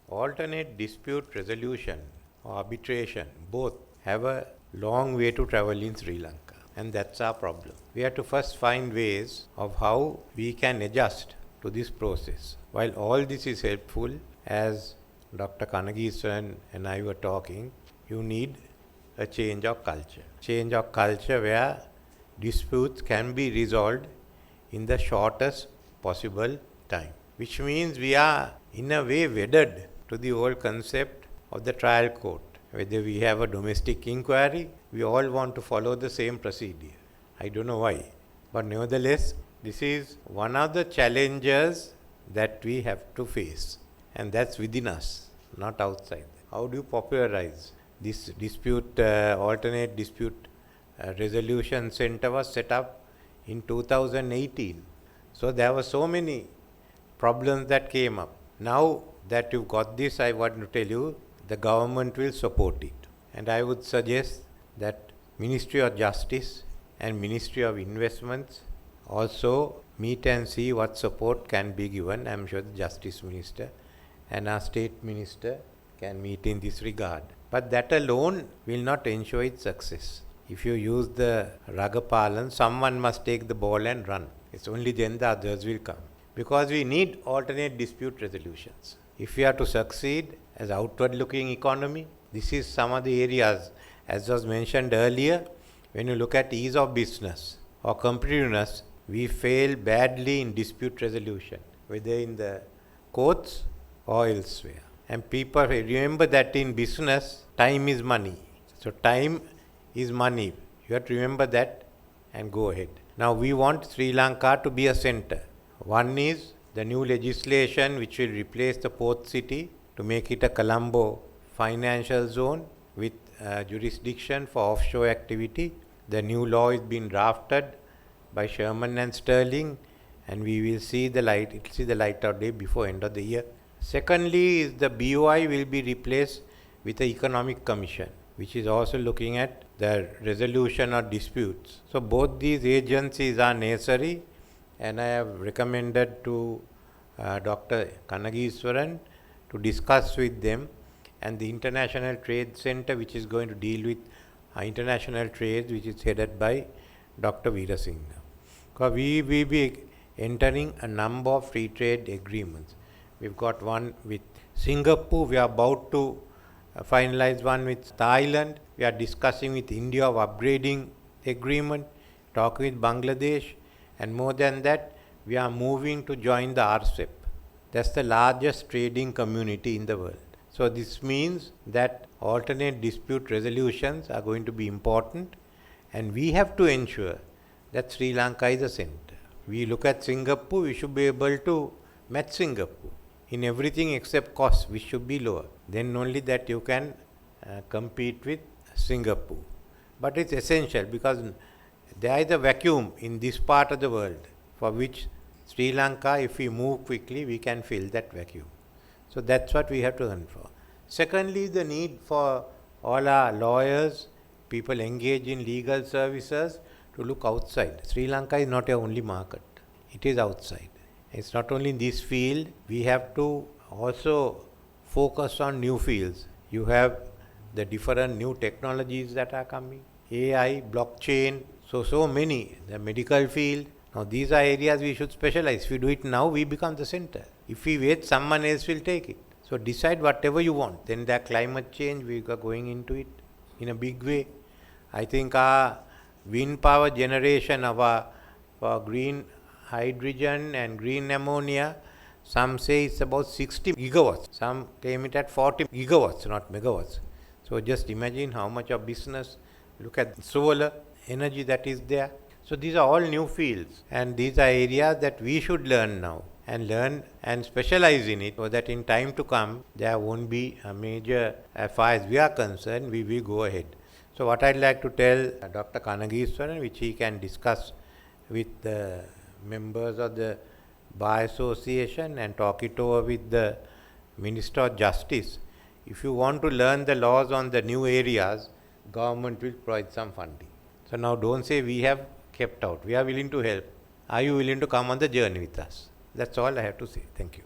Alternate dispute resolution or arbitration both have a long way to travel in Sri Lanka, and that's our problem. We have to first find ways of how we can adjust to this process. While all this is helpful, as Dr. Kanageeswaran and I were talking, you need a change of culture. Change of culture where disputes can be resolved in the shortest possible time, which means we are in a way wedded to the old concept of the trial court. Whether we have a domestic inquiry, we all want to follow the same procedure. I don't know why. But nevertheless, this is one of the challenges that we have to face. And that's within us, not outside. How do you popularize this alternate dispute resolution center was set up in 2018. So there were so many problems that came up. Now that you've got this, I want to tell you, the government will support it. And I would suggest that Ministry of Justice and Ministry of Investments also meet and see what support can be given. I'm sure the Justice Minister and our State Minister can meet in this regard. But that alone will not ensure its success. If you use the Ragapalan, someone must take the ball and run. It's only then the others will come. Because we need alternate dispute resolutions. If we are to succeed as outward-looking economy, this is some of the areas, as was mentioned earlier, when you look at ease of business or competitiveness, we fail badly in dispute resolution, whether in the courts or elsewhere. And people remember that in business, time is money. So time is money. You have to remember that and go ahead. Now we want Sri Lanka to be a center. One is the new legislation which will replace the port city to make it a Colombo financial zone with jurisdiction for offshore activity. The new law is being drafted by Sherman and Sterling, and we will see the light. It will see the light of day before end of the year. Secondly, is the BOI will be replaced with the Economic Commission, which is also looking at the resolution of disputes. So both these agencies are necessary, and I have recommended to Dr. Kanageeswaran to discuss with them, and the International Trade Center, which is going to deal with international trade, which is headed by Dr. Wickremesinghe. Because we will be entering a number of free trade agreements. We've got one with Singapore. We are about to finalize one with Thailand. We are discussing with India of upgrading agreement, talking with Bangladesh, and more than that, we are moving to join the RCEP. That's the largest trading community in the world. So this means that alternate dispute resolutions are going to be important, and we have to ensure that Sri Lanka is a center. We look at Singapore, we should be able to match Singapore in everything except cost, which should be lower. Then only that you can compete with Singapore. But it's essential because there is a vacuum in this part of the world for which Sri Lanka, if we move quickly, we can fill that vacuum. So that's what we have to run for. Secondly, the need for all our lawyers, people engaged in legal services to look outside. Sri Lanka is not our only market. It is outside. It's not only in this field, we have to also focus on new fields. You have the different new technologies that are coming, AI, blockchain, so many, the medical field. Now these are areas we should specialize. If we do it now, we become the center. If we wait, someone else will take it. So decide whatever you want. Then there climate change, we are going into it in a big way. I think our wind power generation for green hydrogen and green ammonia, some say it's about 60 gigawatts. Some claim it at 40 gigawatts, not megawatts. So just imagine how much of business. Look at solar energy that is there. So these are all new fields, and these are areas that we should learn now and learn and specialize in it, so that in time to come there won't be a major, as far as we are concerned, we will go ahead. So what I'd like to tell Dr. Kanageeswaran, which he can discuss with the members of the Bar Association and talk it over with the Minister of Justice. If you want to learn the laws on the new areas, government will provide some funding. So now don't say we have kept out. We are willing to help. Are you willing to come on the journey with us? That's all I have to say. Thank you.